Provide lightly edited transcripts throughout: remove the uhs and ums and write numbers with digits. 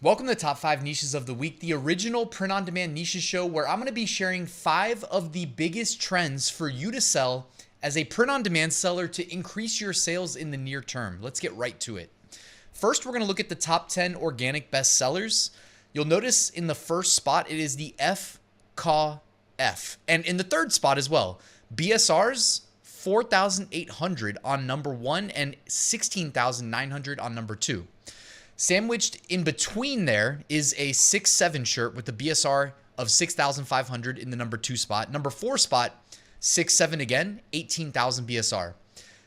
Welcome to the top 5 niches of the week, the original print-on-demand niches show where I'm going to be sharing 5 of the biggest trends for you to sell as a print-on-demand seller to increase your sales in the near term. Let's get right to it. First, we're going to look at the top 10 organic bestsellers. You'll notice in the first spot, it is the FKF. And in the third spot as well, BSRs, 4,800 on number 1 and 16,900 on number 2. Sandwiched in between there is a 6-7 shirt with the BSR of 6,500 in the number 2 spot. Number 4 spot, 6-7 again, 18,000 BSR.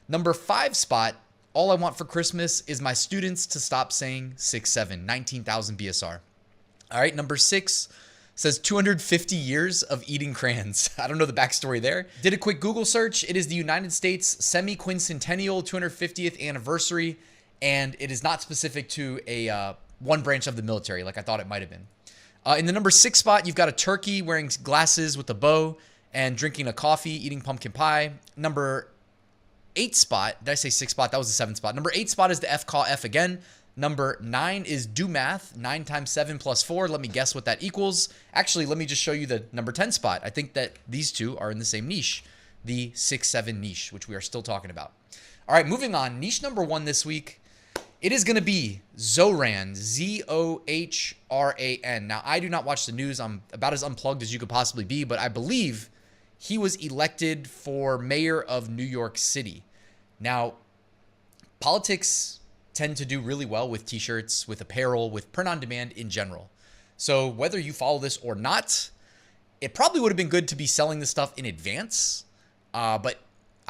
Number 5 spot, all I want for Christmas is my students to stop saying 6-7, 19,000 BSR. All right, number 6 says 250 years of eating crayons. I don't know the backstory there. Did a quick Google search. It is the United States semi-quincentennial 250th anniversary, and it is not specific to a one branch of the military like I thought it might have been. In the number 6 spot, you've got a turkey wearing glasses with a bow and drinking a coffee, eating pumpkin pie. Number 8 spot, did I say 6 spot? That was the 7th spot. Number 8 spot is the FKF again. Number 9 is do math, 9 times 7 plus 4. Let me guess what that equals. Actually, let me just show you the number 10 spot. I think that these two are in the same niche, the 6-7 niche, which we are still talking about. All right, moving on. Niche number 1 this week, it is going to be Zohran, Zohran. Now, I do not watch the news. I'm about as unplugged as you could possibly be, but I believe he was elected for mayor of New York City. Now, politics tend to do really well with t-shirts, with apparel, with print on demand in general. So whether you follow this or not, it probably would have been good to be selling this stuff in advance. But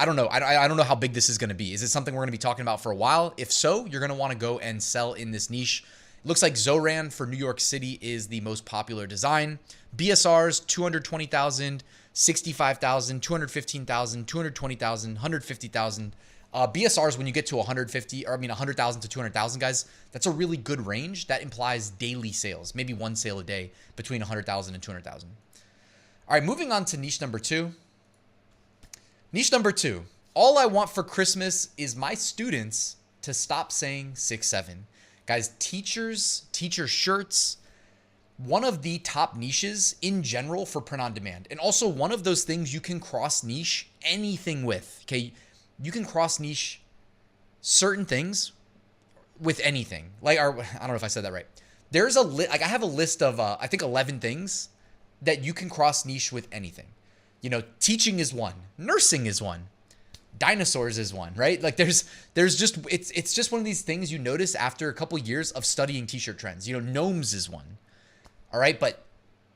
I don't know. I don't know how big this is going to be. Is it something we're going to be talking about for a while? If so, you're going to want to go and sell in this niche. It looks like Zohran for New York City is the most popular design. BSRs, 220,000, 65,000, 215,000, 220,000, 150,000. BSRs, when you get to 100,000 to 200,000, guys, that's a really good range. That implies daily sales, maybe one sale a day between 100,000 and 200,000. All right, moving on to niche number 2. Niche number 2, all I want for Christmas is my students to stop saying 6-7. Guys, teacher shirts, one of the top niches in general for print on demand. And also one of those things you can cross niche anything with, okay? You can cross niche certain things with anything. Like, I don't know if I said that right. There's a like I have a list of I think 11 things that you can cross niche with anything. You know, teaching is one, nursing is one, dinosaurs is one, right? Like there's just it's just one of these things you notice after a couple years of studying t-shirt trends. You know, gnomes is one. All right, but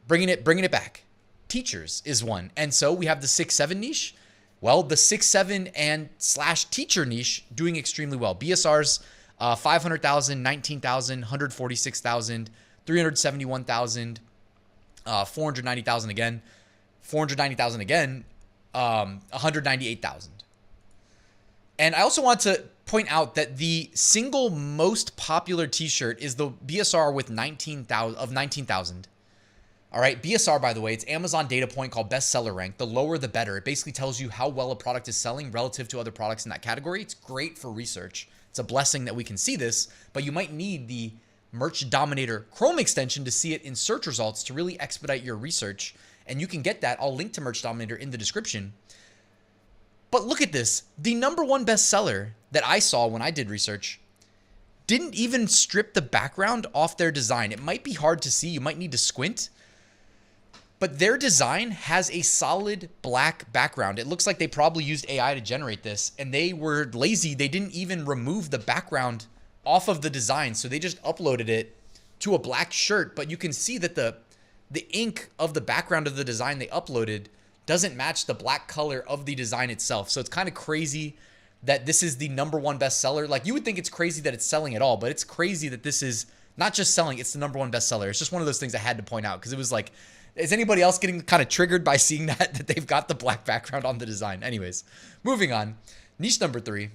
bringing it back. Teachers is one. And so we have the 6-7 niche. Well, the 6-7 and / teacher niche doing extremely well. BSRs, 500,000, 19,000, 146,000, 371,000, 490,000 again, 490,000 again, 198,000. And I also want to point out that the single most popular t-shirt is the BSR with 19,000. All right, BSR, by the way, it's Amazon data point called bestseller rank. The lower, the better. It basically tells you how well a product is selling relative to other products in that category. It's great for research. It's a blessing that we can see this, but you might need the Merch Dominator Chrome extension to see it in search results to really expedite your research. And you can get that. I'll link to Merch Dominator in the description. But look at this. The number 1 bestseller that I saw when I did research didn't even strip the background off their design. It might be hard to see. You might need to squint. But their design has a solid black background. It looks like they probably used AI to generate this, and they were lazy. They didn't even remove the background off of the design, so they just uploaded it to a black shirt. But you can see that the ink of the background of the design they uploaded doesn't match the black color of the design itself. So it's kind of crazy that this is the number 1 bestseller. Like, you would think it's crazy that it's selling at all, but it's crazy that this is not just selling, it's the number 1 bestseller. It's just one of those things I had to point out because it was like, is anybody else getting kind of triggered by seeing that they've got the black background on the design? Anyways, moving on. Niche number 3.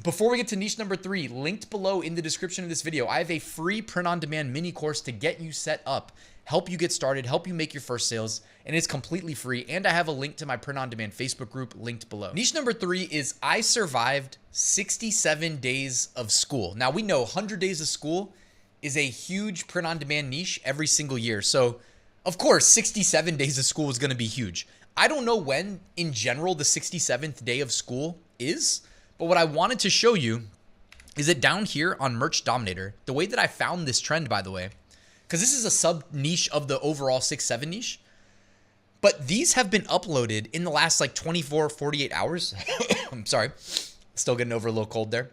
Before we get to niche number 3, linked below in the description of this video, I have a free print-on-demand mini course to get you set up, help you get started, help you make your first sales, and it's completely free. And I have a link to my print-on-demand Facebook group linked below. Niche number 3 is I survived 67 days of school. Now, we know 100 days of school is a huge print-on-demand niche every single year. So, of course, 67 days of school is going to be huge. I don't know when, in general, the 67th day of school is, but what I wanted to show you is that down here on Merch Dominator, the way that I found this trend, by the way, because this is a sub-niche of the overall 6-7 niche, but these have been uploaded in the last like 24, 48 hours. I'm sorry. Still getting over a little cold there.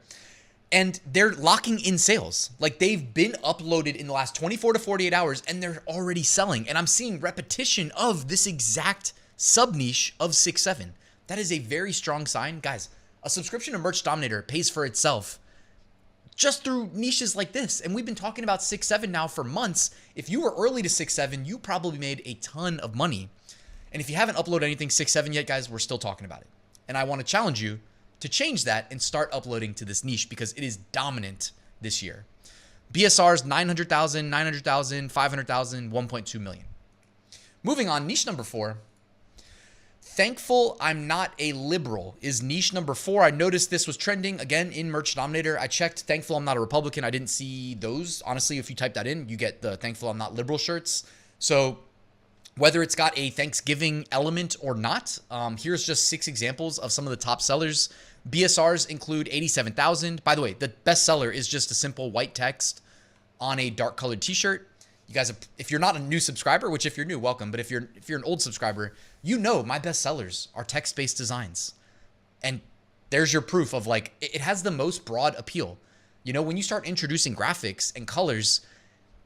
And they're locking in sales. Like they've been uploaded in the last 24 to 48 hours and they're already selling. And I'm seeing repetition of this exact sub niche of 6-7. That is a very strong sign. Guys, a subscription to Merch Dominator pays for itself just through niches like this. And we've been talking about 6-7 now for months. If you were early to 6-7, you probably made a ton of money. And if you haven't uploaded anything 6-7 yet, guys, we're still talking about it. And I want to challenge you to change that and start uploading to this niche because it is dominant this year. BSRs, 900,000, 900,000, 500,000, 1.2 million. Moving on, niche number 4. Thankful I'm not a liberal is niche number 4. I noticed this was trending again in Merch Dominator. I checked thankful I'm not a Republican. I didn't see those. Honestly, if you type that in, you get the thankful I'm not liberal shirts. So whether it's got a Thanksgiving element or not, here's just 6 examples of some of the top sellers. BSRs include 87,000. By the way, the bestseller is just a simple white text on a dark colored t-shirt. You guys, if you're not a new subscriber, which if you're new, welcome. But if you're an old subscriber, you know my bestsellers are text-based designs. And there's your proof of like, it has the most broad appeal. You know, when you start introducing graphics and colors,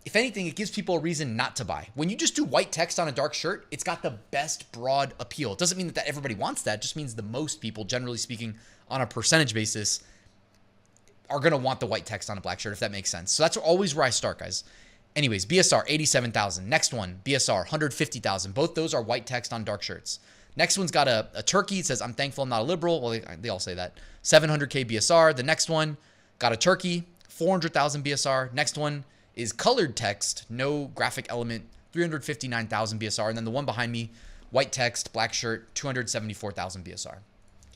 if anything, it gives people a reason not to buy. When you just do white text on a dark shirt, it's got the best broad appeal. It doesn't mean that everybody wants that. It just means the most people, generally speaking, on a percentage basis, are going to want the white text on a black shirt, if that makes sense. So that's always where I start, guys. Anyways, BSR, 87,000. Next one, BSR, 150,000. Both those are white text on dark shirts. Next one's got a turkey. It says, I'm thankful I'm not a liberal. Well, they all say that. 700K BSR. The next one got a turkey, 400,000 BSR. Next one is colored text, no graphic element, 359,000 BSR. And then the one behind me, white text, black shirt, 274,000 BSR.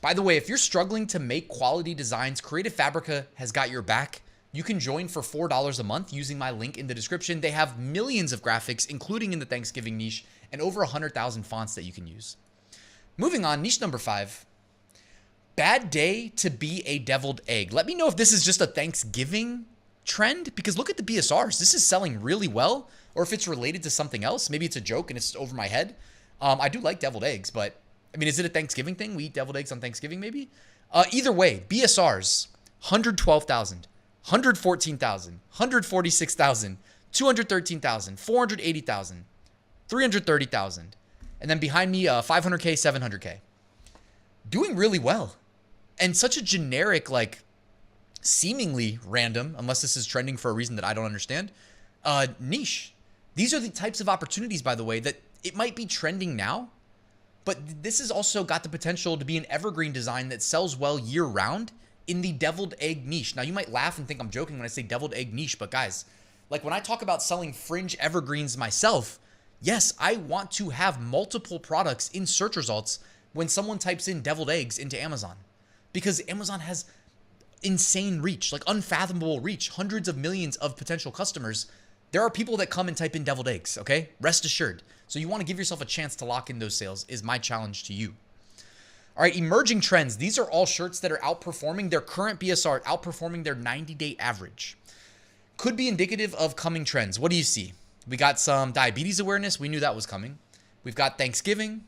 By the way, if you're struggling to make quality designs, Creative Fabrica has got your back. You can join for $4 a month using my link in the description. They have millions of graphics, including in the Thanksgiving niche, and over 100,000 fonts that you can use. Moving on, niche number 5. Bad day to be a deviled egg. Let me know if this is just a Thanksgiving trend, because look at the BSRs. This is selling really well, or if it's related to something else. Maybe it's a joke and it's over my head. I do like deviled eggs, but I mean, is it a Thanksgiving thing? We eat deviled eggs on Thanksgiving, maybe? Either way, BSRs, 112,000, 114,000, 146,000, 213,000, 480,000, 330,000. And then behind me, 500K, 700K. Doing really well. And such a generic, like, seemingly random, unless this is trending for a reason that I don't understand, niche. These are the types of opportunities, by the way, that it might be trending now, but this has also got the potential to be an evergreen design that sells well year round in the deviled egg niche. Now, you might laugh and think I'm joking when I say deviled egg niche, but guys, like when I talk about selling fringe evergreens myself, yes, I want to have multiple products in search results when someone types in deviled eggs into Amazon, because Amazon has insane reach, like unfathomable reach, hundreds of millions of potential customers. There are people that come and type in deviled eggs, okay? Rest assured. So you want to give yourself a chance to lock in those sales is my challenge to you. All right, emerging trends. These are all shirts that are outperforming their current BSR, outperforming their 90-day average. Could be indicative of coming trends. What do you see? We got some diabetes awareness. We knew that was coming. We've got Thanksgiving.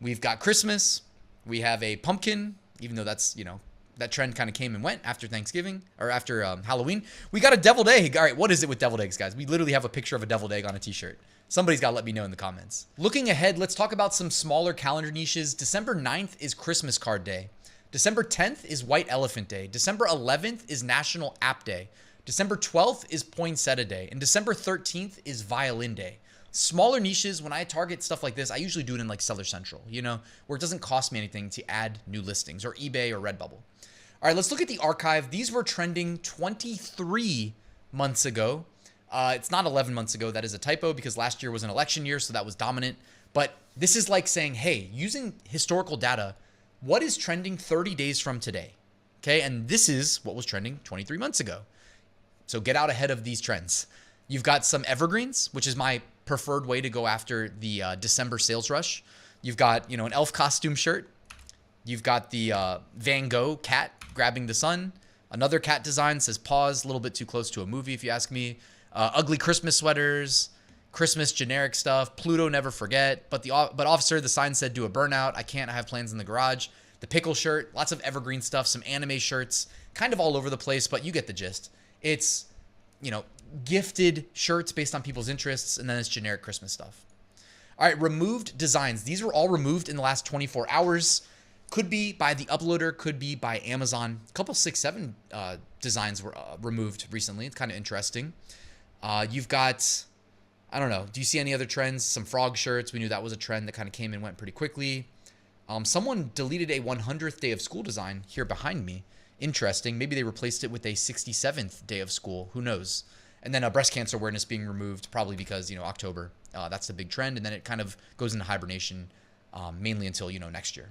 We've got Christmas. We have a pumpkin, even though that's, you know, that trend kind of came and went after Thanksgiving or after Halloween. We got a deviled egg. All right, what is it with deviled eggs, guys? We literally have a picture of a deviled egg on a t-shirt. Somebody's got to let me know in the comments. Looking ahead, let's talk about some smaller calendar niches. December 9th is Christmas card day. December 10th is White Elephant Day. December 11th is National App Day. December 12th is Poinsettia Day. And December 13th is Violin Day. Smaller niches, when I target stuff like this, I usually do it in like Seller Central, you know, where it doesn't cost me anything to add new listings, or eBay or Redbubble. All right, let's look at the archive. These were trending 23 months ago. It's not 11 months ago. That is a typo because last year was an election year, so that was dominant. But this is like saying, hey, using historical data, what is trending 30 days from today? Okay, and this is what was trending 23 months ago. So get out ahead of these trends. You've got some evergreens, which is my preferred way to go after the December sales rush. You've got, an elf costume shirt. You've got the Van Gogh cat grabbing the sun. Another cat design says pause, a little bit too close to a movie if you ask me. Ugly Christmas sweaters, Christmas generic stuff. Pluto, never forget. But officer, the sign said do a burnout. I can't, I have plans in the garage. The pickle shirt, lots of evergreen stuff, some anime shirts, kind of all over the place, but you get the gist. It's, gifted shirts based on people's interests, and then it's generic Christmas stuff. All right, removed designs. These were all removed in the last 24 hours. Could be by the uploader, could be by Amazon. A couple 6-7 designs were removed recently. It's kind of interesting. You've got, I don't know, do you see any other trends? Some frog shirts. We knew that was a trend that kind of came and went pretty quickly. Someone deleted a 100th day of school design here behind me. Interesting. Maybe they replaced it with a 67th day of school. Who knows? And then breast cancer awareness being removed, probably because, October. That's the big trend. And then it kind of goes into hibernation mainly until, next year.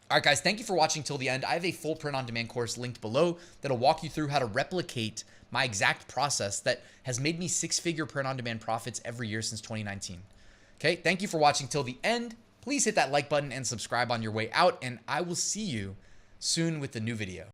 All right, guys, thank you for watching till the end. I have a full print-on-demand course linked below that'll walk you through how to replicate my exact process that has made me 6-figure print-on-demand profits every year since 2019. Okay, thank you for watching till the end. Please hit that like button and subscribe on your way out, and I will see you soon with the new video.